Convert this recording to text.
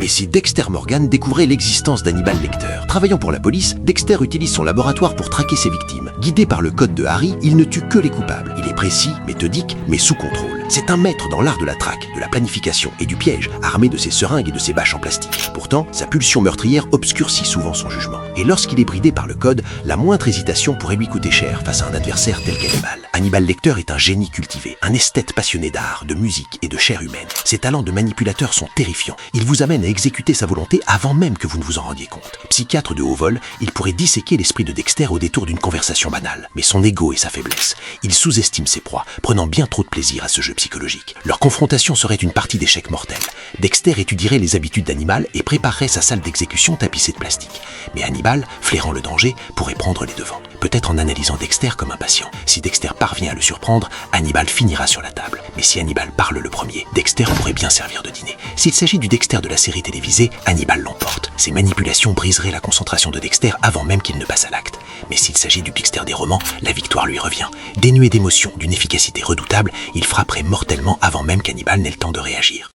Et si Dexter Morgan découvrait l'existence d'Hannibal Lecter? Travaillant pour la police, Dexter utilise son laboratoire pour traquer ses victimes. Guidé par le code de Harry, il ne tue que les coupables. Il est précis, méthodique, mais sous contrôle. C'est un maître dans l'art de la traque, de la planification et du piège, armé de ses seringues et de ses bâches en plastique. Pourtant, sa pulsion meurtrière obscurcit souvent son jugement. Et lorsqu'il est bridé par le code, la moindre hésitation pourrait lui coûter cher face à un adversaire tel qu'Hannibal. Hannibal Lecter est un génie cultivé, un esthète passionné d'art, de musique et de chair humaine. Ses talents de manipulateur sont terrifiants. Il vous amène à exécuter sa volonté avant même que vous ne vous en rendiez compte. Psychiatre de haut vol, il pourrait disséquer l'esprit de Dexter au détour d'une conversation banale. Mais son ego est sa faiblesse. Il sous-estime ses proies, prenant bien trop de plaisir à ce jeu psychologique. Leur confrontation serait une partie d'échecs mortels. Dexter étudierait les habitudes d'Hannibal et préparerait sa salle d'exécution tapissée de plastique. Mais Hannibal, flairant le danger, pourrait prendre les devants. Peut-être en analysant Dexter comme un patient. Si Dexter parvient à le surprendre, Hannibal finira sur la table. Mais si Hannibal parle le premier, Dexter pourrait bien servir de dîner. S'il s'agit du Dexter de la série télévisée, Hannibal l'emporte. Ses manipulations briseraient la concentration de Dexter avant même qu'il ne passe à l'acte. Mais s'il s'agit du Dexter des romans, la victoire lui revient. Dénué d'émotion, d'une efficacité redoutable, il frapperait mortellement avant même qu'Hannibal n'ait le temps de réagir.